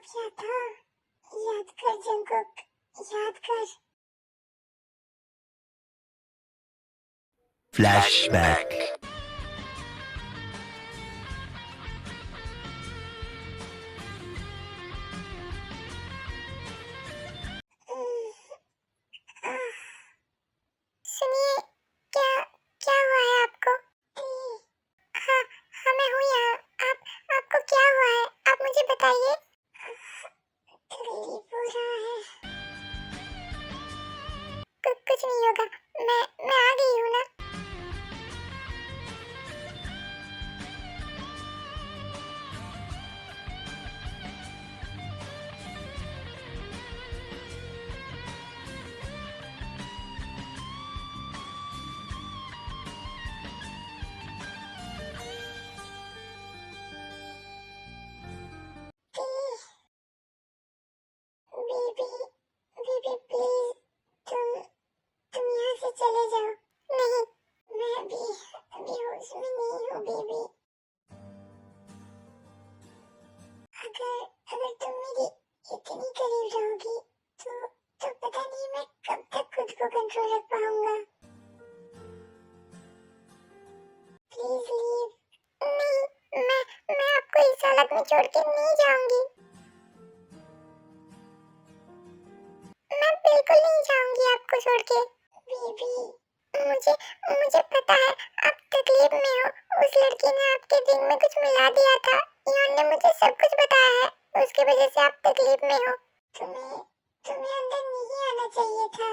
क्या था? याद कर जंगकुक, याद कर। फ्लैशबैक। सुनिए, क्या क्या हुआ है आपको? हाँ हाँ, मैं हूँ यहाँ। आपको क्या हुआ है? आप मुझे बताइए। तकलीफ हो रहा है। कुछ नहीं होगा। मैं आ गई हूँ ना। बेबी, बेबी प्लीज, तुम यहाँ से चले जाओ। नहीं, मैं अभी होश में नहीं हूँ बेबी। अगर तुम मेरी इतनी करीब रहोगी तो पता नहीं मैं कब तक खुद को कंट्रोल रख पाऊंगा। Please leave. नहीं, मैं आपको इस हालत में छोड़ के नहीं जाऊंगी। मैं बिल्कुल नहीं जाऊंगी आपको छोड़ के। बेबी, मुझे मुझे पता है आप तकलीफ में हो। उस लड़की ने आपके दिल में कुछ मिला दिया था। योन ने मुझे सब कुछ बताया है। उसकी वजह से आप तकलीफ में हो। तुम्हें अंदर नहीं आना चाहिए था।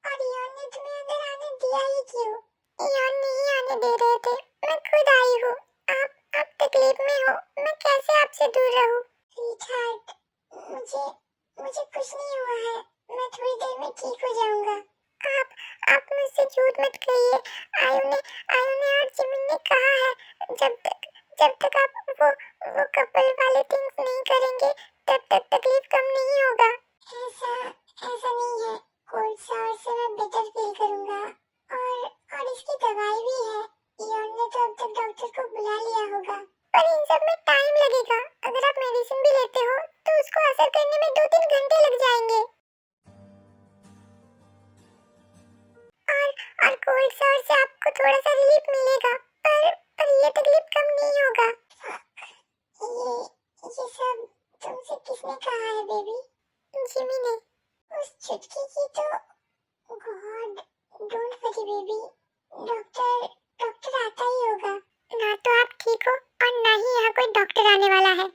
और योन ने तुम्हें अंदर आने दिया ही क्यों? योन नहीं आने दे रहे थे। मैं खुद आई हूँ। आप तकलीफ में हो। मैं कैसे आपसे दूर रहूँ? स्वीटहार्ट, मुझे कुछ नहीं हुआ है। मैं थोड़ी देर में ठीक हो जाऊंगा। आप मुझसे झूठ मत कहिए। आयु ने और जिमिन ने कहा है जब तक आप वो कपल वाले थिंग्स नहीं करेंगे तब तक तकलीफ कम नहीं होगा। ऐसा नहीं है। कोल्ड शॉवर से मैं बेटर फील करूंगा। और इसकी दवाई भी है। योन ने तो अब तक डॉक्टर को बुला लिया होगा। पर इन सब में टाइम लगेगा। अगर आप मेडिसिन भी लेते हो तो उसको असर करने में 2-3 घंटे लग जाएंगे। और कोल्ड शॉवर से आपको थोड़ा सा रिलीफ मिलेगा। पर ये तकलीफ कम नहीं होगा। ये सब तुमसे किसने कहा है बेबी? जिमी ने। उस चुटकी की तो God, don't worry baby. Doctor आता ही होगा। ना तो आप ठीक हो और ना ही यहाँ कोई डॉक्टर आने वाला है।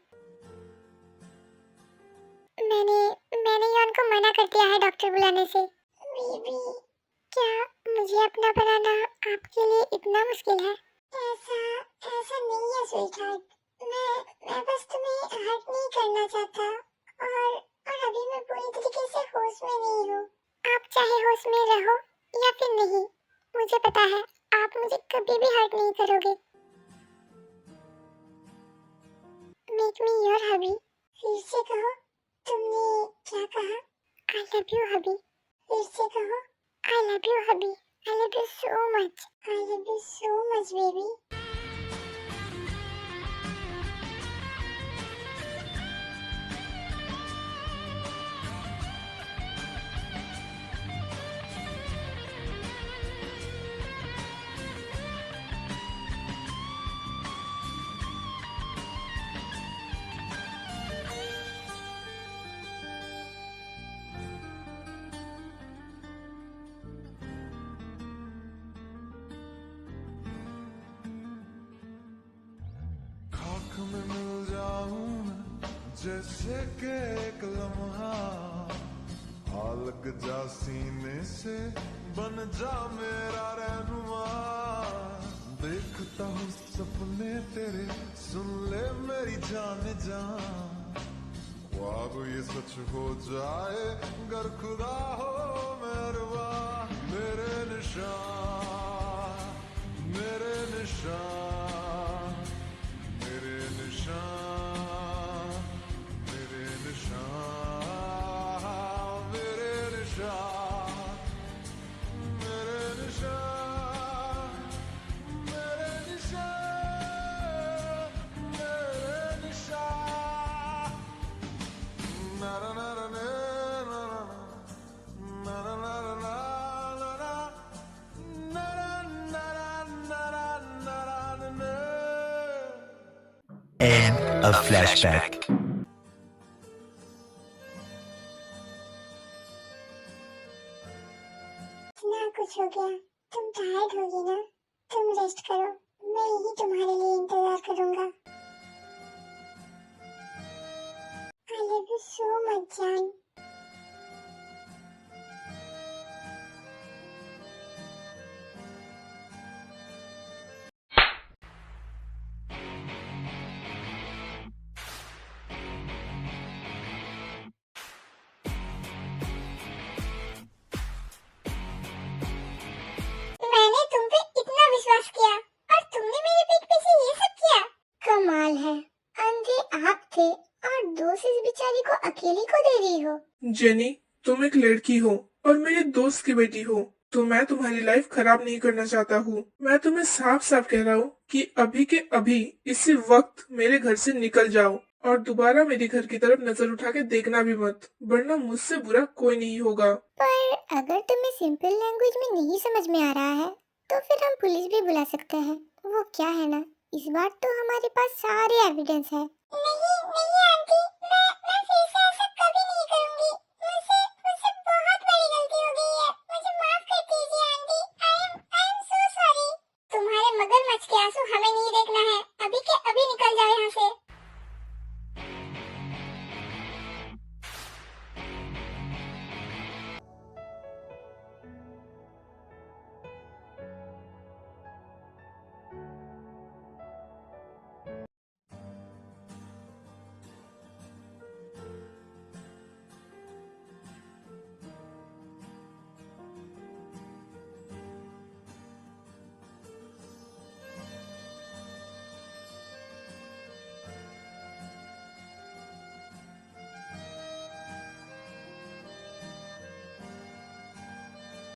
मैंने योन को मना कर दिया है डॉक्टर बुलाने से। बेबी, क्या मुझे अपना बनाना आपके लिए इतना मुश्किल है? ऐसा नहीं है स्वीटहार्ट। मैं बस तुम्हें हर्ट नहीं करना चाहता। और अभी मैं पूरी तरीके से होश में नहीं हूँ। आप चाहे होश में रहो या फिर नहीं, मुझे पता है आप मुझे कभी भी हर्ट नहीं करोगे। मेक मी योर हबी। फिर से कहो, तुमने क्या कहा? आई लव यू हबी। फिर से कहो, I love you, hubby. I love you so much. I love you so much, baby. में मिल जाऊं मैं जैसे कि एक लम्हा। लग जा सीने से, बन जा मेरा रहनुमा। देखता हूँ सपने तेरे, सुन ले मेरी जान जान। ख्वाब ये सच हो जाए, गर खुदा हो मेहरबान। मेरे निशान, मेरे निशान, मेरे निशान, मेरे निशान, मेरे निशान, मेरे निशान, मेरे निशान, मेरे निशान, A flashback. इतना कुछ हो गया, तुम टायर्ड होगी ना, तुम रेस्ट करो, मैं यही तुम्हारे लिए इंतजार करूंगा। I love you so much, जान। मैंने तुम पे इतना विश्वास किया और तुमने मेरे पीठ पीछे ये सब किया। कमाल है, अंधे आप थे और दोस्त इस बेचारी को अकेली को दे रही हो। जेनी, तुम एक लड़की हो और मेरे दोस्त की बेटी हो, तो मैं तुम्हारी लाइफ खराब नहीं करना चाहता हूँ। मैं तुम्हें साफ साफ कह रहा हूँ कि अभी के अभी इसी वक्त मेरे घर से निकल जाओ और दोबारा मेरे घर की तरफ नजर उठा के देखना भी मत, वरना मुझसे बुरा कोई नहीं होगा। पर अगर तुम्हें सिंपल लैंग्वेज में नहीं समझ में आ रहा है तो फिर हम पुलिस भी बुला सकते हैं। वो क्या है ना, इस बार तो हमारे पास सारे एविडेंस है। नहीं नहीं आंटी, मैं फिर से ऐसा कभी नहीं करूंगी। मुझसे मुझसे बहुत बड़ी गलती हो गई है, मुझे माफ कर दीजिए aunty. I am so sorry. तुम्हारे मगरमच्छ के आंसू हमें नहीं देखना है, अभी के अभी निकल जाओ यहाँ से।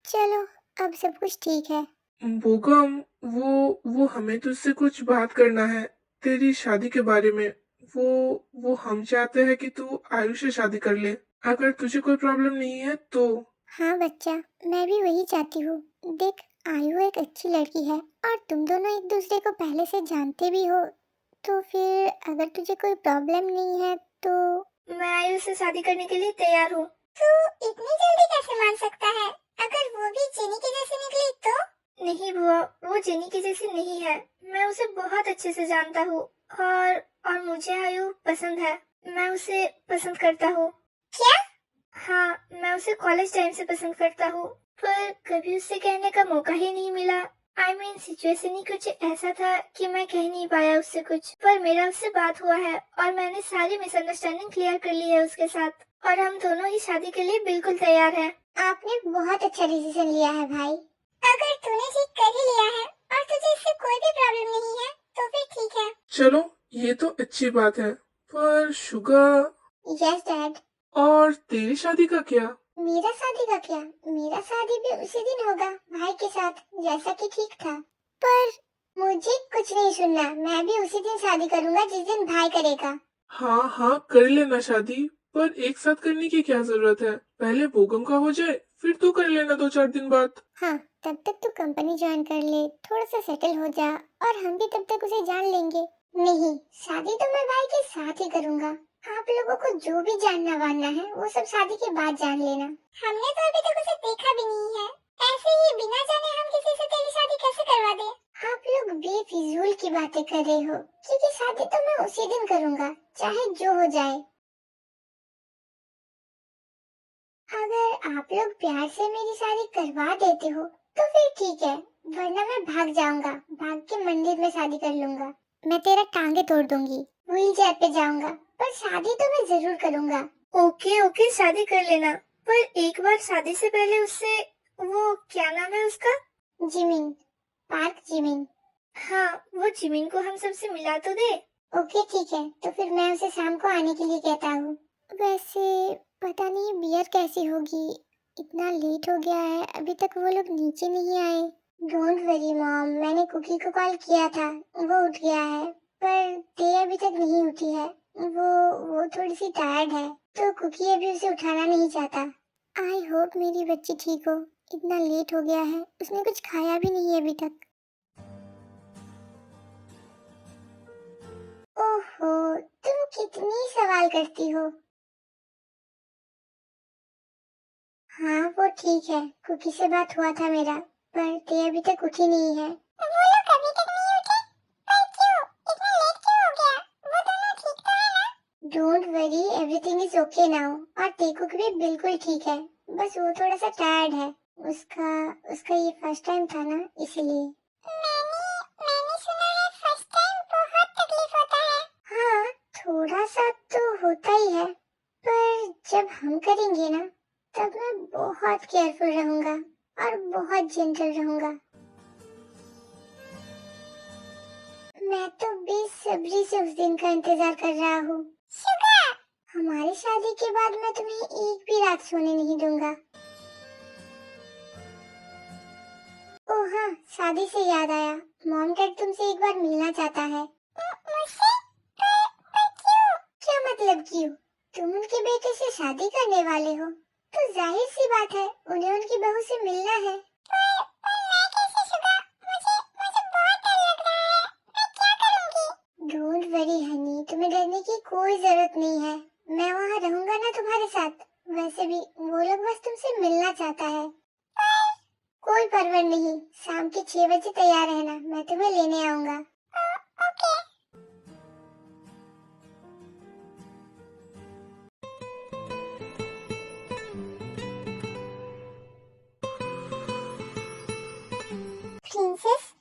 चलो अब सब कुछ ठीक है। बोगम, वो हमें तुझसे कुछ बात करना है तेरी शादी के बारे में। वो हम चाहते हैं कि तू आयुष से शादी कर ले, अगर तुझे कोई प्रॉब्लम नहीं है तो। हाँ बच्चा, मैं भी वही चाहती हूँ। देख, आयु एक अच्छी लड़की है और तुम दोनों एक दूसरे को पहले से जानते भी हो, तो फिर अगर तुझे कोई प्रॉब्लम नहीं है तो मैं आयु से शादी करने के लिए तैयार हूँ। तू इतनी जल्दी कैसे मान सकता है? अगर वो भी जेनी के जैसे निकली तो? नहीं बुआ, वो जेनी की जैसी नहीं है। मैं उसे बहुत अच्छे से जानता हूँ और मुझे आयु पसंद है। मैं उसे पसंद करता हूँ। क्या? हाँ, मैं उसे कॉलेज टाइम से पसंद करता हूँ, पर कभी उससे कहने का मौका ही नहीं मिला। सिचुएशन ही कुछ ऐसा था कि मैं कह नहीं पाया उससे कुछ। पर मेरा उससे बात हुआ है और मैंने सारी मिसअंडरस्टैंडिंग क्लियर कर ली है उसके साथ, और हम दोनों ही शादी के लिए बिल्कुल तैयार हैं। आपने बहुत अच्छा डिसीजन लिया है भाई। अगर तूने ठीक कर ही लिया है और तुझे इससे कोई भी प्रॉब्लम नहीं है तो फिर ठीक है। चलो, ये तो अच्छी बात है, पर शुगा, यस डैड। और तेरी शादी का क्या? मेरा शादी का क्या? मेरा शादी भी उसी दिन होगा भाई के साथ, जैसा कि ठीक था। पर मुझे कुछ नहीं सुनना, मैं भी उसी दिन शादी करूंगा जिस दिन भाई करेगा। हाँ हाँ, कर लेना शादी, पर एक साथ करने की क्या जरूरत है? पहले बोगम का हो जाए, फिर तू कर लेना 2-4 दिन बाद। हाँ, तब तक तू कंपनी ज्वाइन कर ले, थोड़ा सा सेटल हो जा और हम भी तब तक उसे जान लेंगे। नहीं, शादी तो मैं भाई के साथ ही करूंगा। आप लोगों को जो भी जानना वानना है वो सब शादी के बाद जान लेना। हमने तो अभी तक उसे देखा भी नहीं है, ऐसे ही बिना जाने हम किसी से तेरी शादी कैसे करवा दे? आप लोग बेफिजूल की बातें कर रहे हो, क्योंकि शादी तो मैं उसी दिन करूंगा, चाहे जो हो जाए। अगर आप लोग प्यार से मेरी शादी करवा देते हो तो फिर ठीक है, वरना मैं भाग जाऊंगा, भाग के मंदिर में शादी कर लूंगा। मैं तेरा टांगे तोड़ दूंगी, व्हील चेयर पे जाऊंगा, पर शादी तो मैं जरूर करूंगा। ओके ओके, शादी कर लेना, पर एक बार शादी से पहले उससे, वो क्या नाम है उसका? Jimin, park Jimin. हाँ, वो जिमिन को हम सबसे मिला तो दे। ओके ठीक है, तो फिर मैं उसे शाम को आने के लिए कहता हूँ। वैसे पता नहीं बियर कैसी होगी, इतना लेट हो गया है, अभी तक वो लोग नीचे नहीं आए। डोंट वरी मॉम, मैंने कुकी को कॉल किया था, वो उठ गया है, पर दे अभी तक नहीं उठी है। वो थोड़ी सी टायर्ड है, तो कुकी अभी उसे उठाना नहीं चाहता। आई होप मेरी बच्ची ठीक हो, इतना लेट हो गया है, उसने कुछ खाया भी नहीं है अभी तक। ओहो, तुम कितनी सवाल करती हो। हाँ वो ठीक है, कुकी से बात हुआ था मेरा, पर ते अभी तक उठी नहीं है। वो लोग कभी तक नहीं उठे? पर क्यों? इतना लेट क्यों हो गया? वो दोनों ठीक तो है ना? Don't worry, everything is okay now. और टेको भी बिल्कुल ठीक है, बस वो थोड़ा सा टायर्ड है। उसका उसका ये फर्स्ट टाइम था ना, इसलिए। मैंने सुना है फर्स्ट टाइम बहुत तकलीफ होता है। हाँ, थोड़ा सा तो होता ही है, पर जब हम करेंगे ना, तब मैं बहुत केयरफुल रहूंगा और बहुत जेंटल रहूंगा। मैं तो बेसब्री से उस दिन का इंतजार कर रहा हूँ। शुगर, हमारी शादी के बाद मैं तुम्हें एक भी रात सोने नहीं दूंगा। ओह हाँ, शादी से याद आया, मॉम डैड तुमसे एक बार मिलना चाहता है। मुझसे? पर क्यों? क्या मतलब क्यों? तुम उनके बेटे से शादी करने वाले हो, तो जाहिर सी बात है उन्हें उनकी बहू से मिलना है। पर मैं कैसे शुगा? मुझे बहुत डर लग रहा है। मैं क्या करूंगी? डोंट वरी हनी, तुम्हें डरने की कोई जरूरत नहीं है। मैं वहाँ रहूंगा ना तुम्हारे साथ। वैसे भी वो लोग बस तुमसे मिलना चाहता है। कोई परवाह नहीं, शाम के 6 बजे तैयार रहना, मैं तुम्हें लेने आऊंगा। ओके। प्रिंसेस,